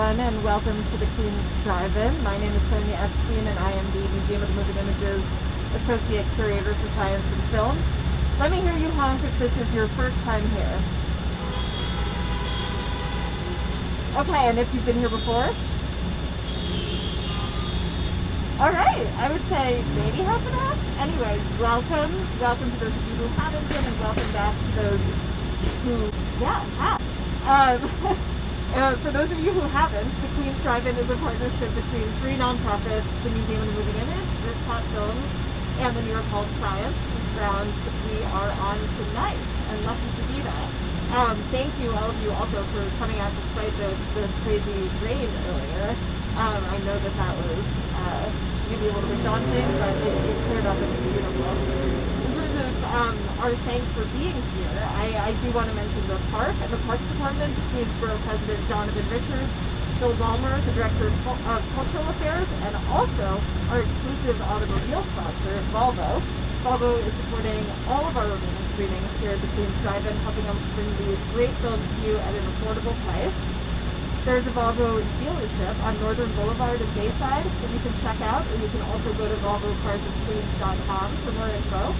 everyone, and welcome to the Queen's Drivein. My name is Sonia Epstein, and I am the Museum of the Moving Images Associate Curator for Science and Film. Let me hear you honk if this is your first time here. Okay, and if you've been here before? All right, I would say maybe half and half. Anyway, welcome. Welcome to those of you who haven't been, and welcome back to those who, have. For those of you who haven't, the Queen's Drivein is a partnership between three nonprofits, the Museum of the Moving Image, Rooftop Films, and the New York Hall of Science, whose grounds we are on tonight, and lucky to be that. Thank you, all of you, also for coming out despite the crazy rain earlier. I know that was maybe a little bit daunting, but it cleared up and it's beautiful. In terms of our thanks for being here, I do want to mention the park and the Parks Department, Queensborough President Donovan Richards, Bill Ballmer, the Director of Cultural Affairs, and also our exclusive automobile sponsor, Volvo. Volvo is supporting all of our remaining screenings here at the Queen's Drivein, helping us bring these great films to you at an affordable price. There's a Volvo dealership on Northern Boulevard in Bayside that you can check out, or you can also go to volvocarsofqueens.com for more info.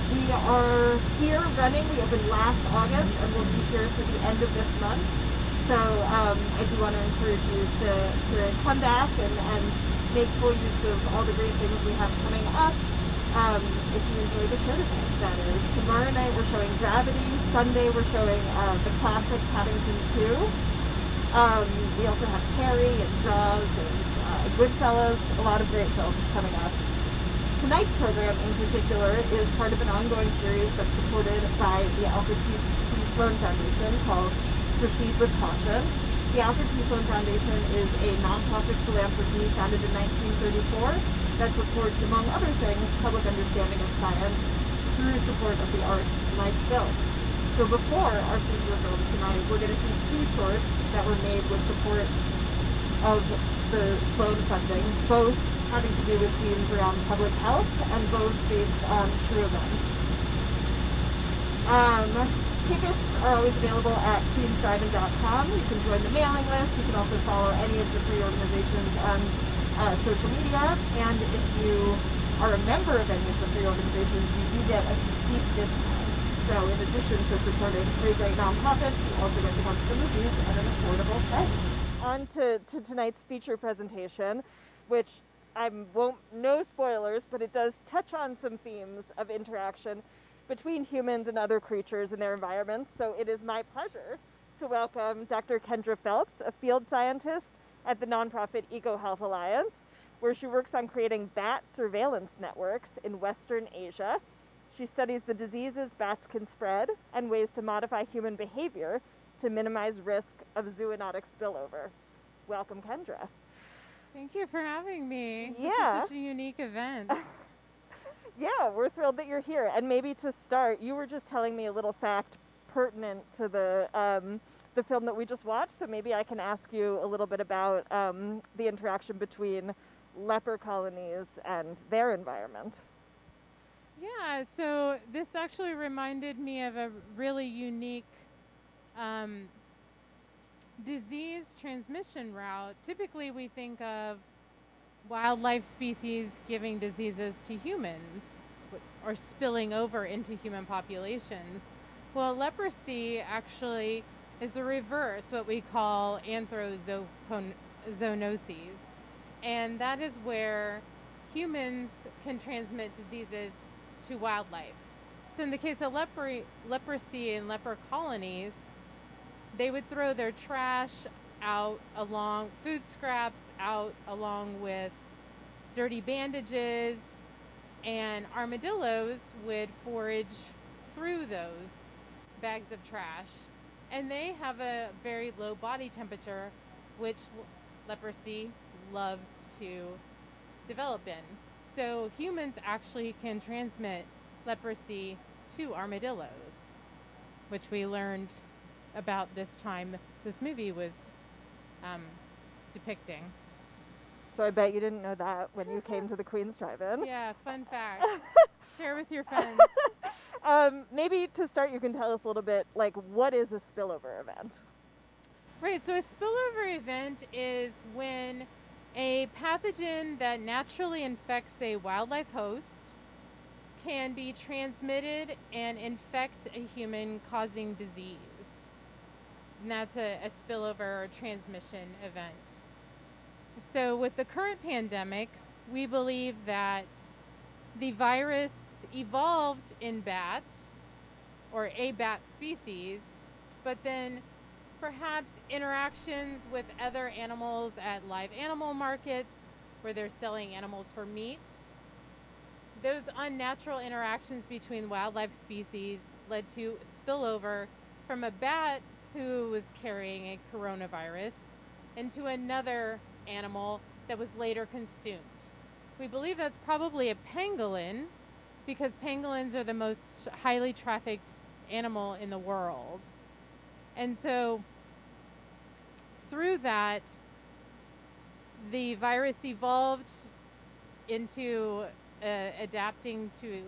We are here running. We opened last August, and we'll be here for the end of this month. So I do want to encourage you to come back and make full use of all the great things we have coming up. If you enjoy the show tonight, that is. Tomorrow night we're showing Gravity. Sunday we're showing the classic Paddington 2. We also have Carrie and Jaws and Goodfellas, a lot of great films coming up. Tonight's program in particular is part of an ongoing series that's supported by the Alfred P. Sloan Foundation called Proceed with Caution. The Alfred P. Sloan Foundation is a nonprofit philanthropy founded in 1934 that supports, among other things, public understanding of science through support of the arts like film. So before our feature film tonight, we're going to see two shorts that were made with support of the Sloan funding, both having to do with themes around public health and both based on true events. Tickets are always available at queensdrivein.com. You can join the mailing list. You can also follow any of the three organizations on social media. And if you are a member of any of the three organizations, you do get a steep discount. So in addition to supporting three great nonprofits, you also get to come to the movies at an affordable price. On to tonight's feature presentation, which no spoilers, but it does touch on some themes of interaction between humans and other creatures in their environments. So it is my pleasure to welcome Dr. Kendra Phelps, a field scientist at the nonprofit EcoHealth Alliance, where she works on creating bat surveillance networks in Western Asia. She studies the diseases bats can spread and ways to modify human behavior to minimize risk of zoonotic spillover. Welcome, Kendra. Thank you for having me. Yeah. This is such a unique event. Yeah, we're thrilled that you're here. And maybe to start, you were just telling me a little fact pertinent to the film that we just watched, so maybe I can ask you a little bit about the interaction between leper colonies and their environment. Yeah, so this actually reminded me of a really unique disease transmission route. Typically we think of wildlife species giving diseases to humans or spilling over into human populations. Well, leprosy actually is a reverse, what we call anthrozoonoses. And that is where humans can transmit diseases to wildlife. So in the case of leprosy and leper colonies, they would throw their trash out along food scraps out along with dirty bandages, and armadillos would forage through those bags of trash, and they have a very low body temperature, which leprosy loves to develop in. So humans actually can transmit leprosy to armadillos, which we learned about this time this movie was depicting. So I bet you didn't know that when you came to the Queen's Drivein. Yeah, fun fact. Share with your friends. Maybe to start, you can tell us a little bit, like, what is a spillover event? Right, so a spillover event is when a pathogen that naturally infects a wildlife host can be transmitted and infect a human, causing disease. And that's a spillover or transmission event. So, with the current pandemic, we believe that the virus evolved in bats or a bat species, but then perhaps interactions with other animals at live animal markets where they're selling animals for meat. Those unnatural interactions between wildlife species led to spillover from a bat who was carrying a coronavirus into another animal that was later consumed. We believe that's probably a pangolin because pangolins are the most highly trafficked animal in the world. And so through that, the virus evolved into adapting to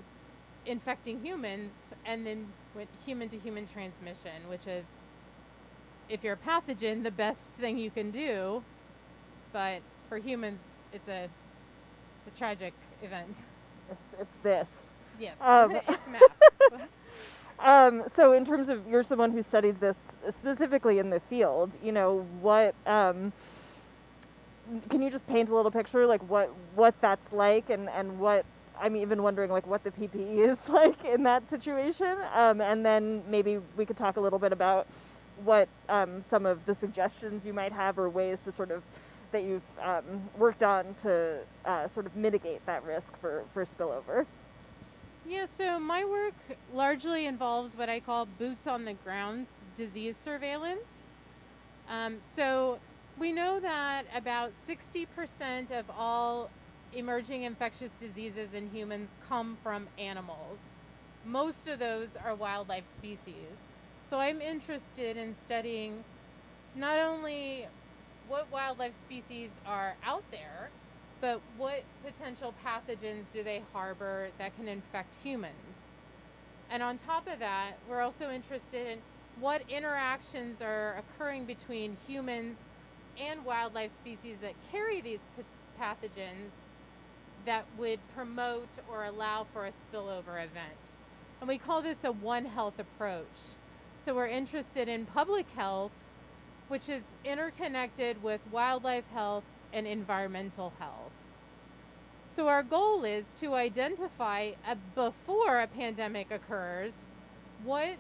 infecting humans, and then went human to human transmission, which is, if you're a pathogen, the best thing you can do. But for humans, it's a tragic event. It's this. Yes, it's masks. So in terms of, you're someone who studies this specifically in the field, what, can you just paint a little picture, like what that's like, and what, I'm even wondering like what the PPE is like in that situation, and then maybe we could talk a little bit about what some of the suggestions you might have or ways to sort of that you've worked on to sort of mitigate that risk for spillover. Yeah, so my work largely involves what I call boots on the ground disease surveillance. So we know that about 60% of all emerging infectious diseases in humans come from animals. Most of those are wildlife species. So I'm interested in studying not only what wildlife species are out there, but what potential pathogens do they harbor that can infect humans? And on top of that, we're also interested in what interactions are occurring between humans and wildlife species that carry these pathogens that would promote or allow for a spillover event. And we call this a One Health approach. So we're interested in public health, which is interconnected with wildlife health and environmental health. So our goal is to identify before a pandemic occurs, what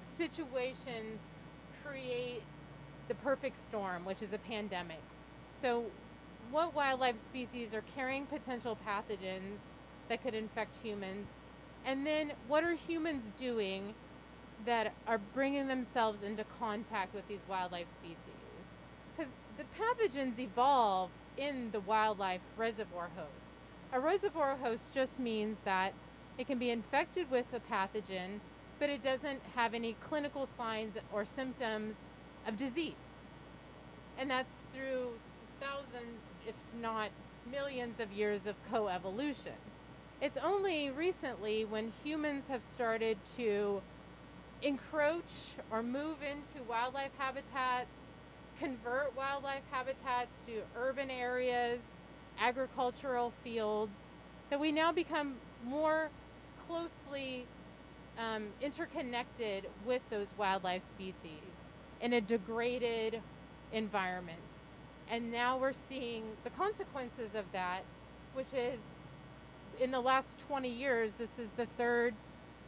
situations create the perfect storm, which is a pandemic. So what wildlife species are carrying potential pathogens that could infect humans? And then what are humans doing that are bringing themselves into contact with these wildlife species? Because the pathogens evolve in the wildlife reservoir host. A reservoir host just means that it can be infected with a pathogen, but it doesn't have any clinical signs or symptoms of disease. And that's through thousands, if not millions of years of coevolution. It's only recently when humans have started to encroach or move into wildlife habitats, convert wildlife habitats to urban areas, agricultural fields, that we now become more closely interconnected with those wildlife species in a degraded environment. And now we're seeing the consequences of that, which is in the last 20 years, this is the third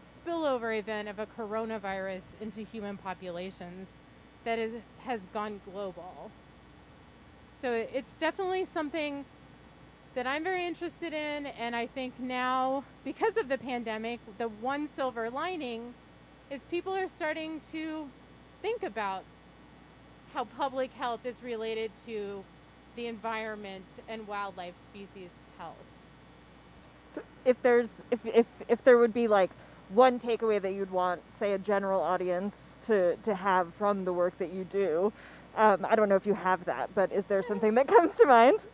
spillover event of a coronavirus into human populations that has gone global. So it's definitely something that I'm very interested in, and I think now, because of the pandemic, the one silver lining is people are starting to think about how public health is related to the environment and wildlife species health. So if there would be like one takeaway that you'd want, say, a general audience to have from the work that you do, I don't know if you have that, but is there something that comes to mind?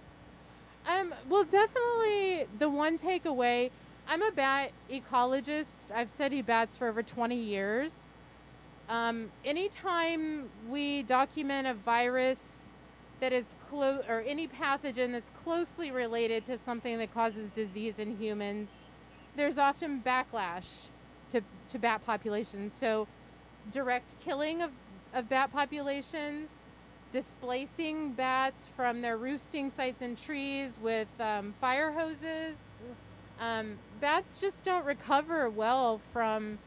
Well, definitely the one takeaway, I'm a bat ecologist. I've studied bats for over 20 years. Anytime we document a virus that is or any pathogen that's closely related to something that causes disease in humans, there's often backlash to bat populations. So direct killing of bat populations, displacing bats from their roosting sites in trees with fire hoses. Bats just don't recover well from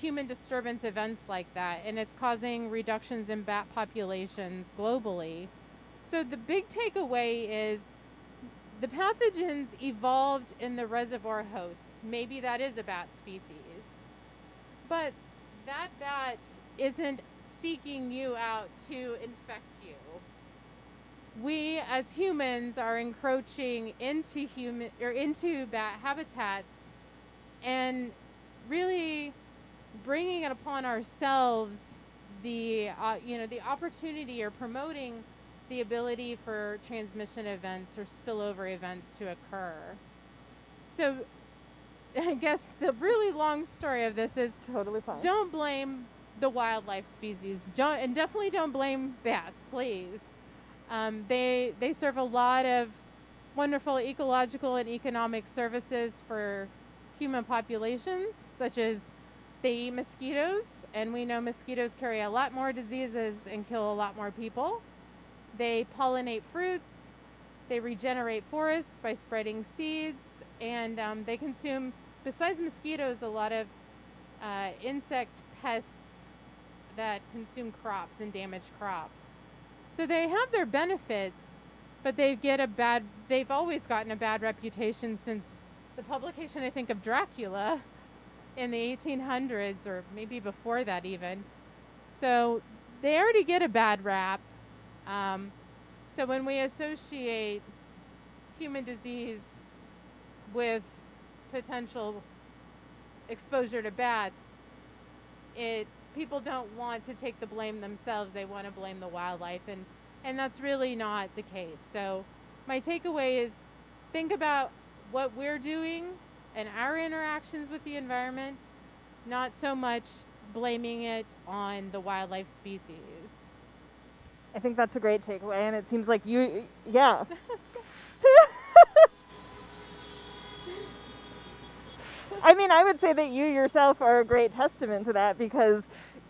human disturbance events like that, and it's causing reductions in bat populations globally. So the big takeaway is the pathogens evolved in the reservoir hosts. Maybe that is a bat species, but that bat isn't seeking you out to infect you. We as humans are encroaching into bat habitats and really bringing it upon ourselves the opportunity or promoting the ability for transmission events or spillover events to occur. So I guess the really long story of this is Totally fine. don't blame the wildlife species. Definitely don't blame bats, please. They serve a lot of wonderful ecological and economic services for human populations, such as they eat mosquitoes, and we know mosquitoes carry a lot more diseases and kill a lot more people. They pollinate fruits, they regenerate forests by spreading seeds, and they consume, besides mosquitoes, a lot of insect pests that consume crops and damage crops. So they have their benefits, but they've always gotten a bad reputation since the publication, I think, of Dracula in the 1800s, or maybe before that even. So they already get a bad rap. So when we associate human disease with potential exposure to bats, people don't want to take the blame themselves. They want to blame the wildlife, and that's really not the case. So my takeaway is think about what we're doing and our interactions with the environment, not so much blaming it on the wildlife species. I think that's a great takeaway, and it seems like yeah. I mean, I would say that you yourself are a great testament to that, because,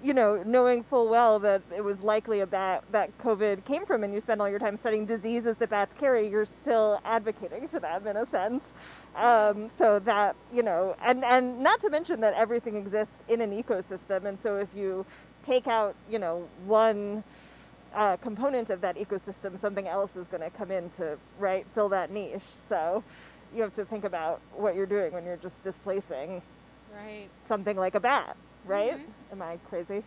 knowing full well that it was likely a bat that COVID came from, and you spend all your time studying diseases that bats carry, you're still advocating for them in a sense. So that, and not to mention that everything exists in an ecosystem, and so if you take out, one component of that ecosystem, something else is going to come in to fill that niche. So you have to think about what you're doing when you're just displacing something like a bat, right? Mm-hmm. Am I crazy?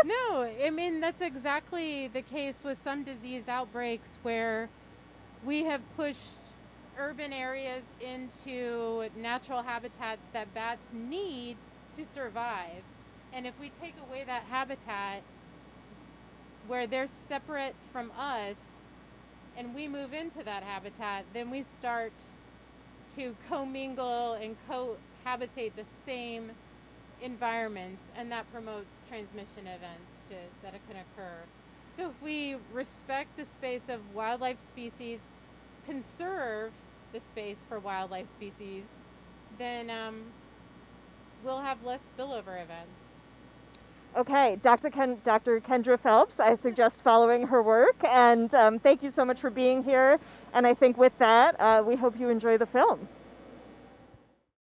No, I mean, that's exactly the case with some disease outbreaks where we have pushed urban areas into natural habitats that bats need to survive. And if we take away that habitat where they're separate from us and we move into that habitat, then we start to commingle and cohabitate the same environments, and that promotes transmission events that can occur. So if we respect the space of wildlife species, conserve the space for wildlife species, then we'll have less spillover events. Okay, Dr. Kendra Phelps, I suggest following her work, and thank you so much for being here. And I think with that, we hope you enjoy the film.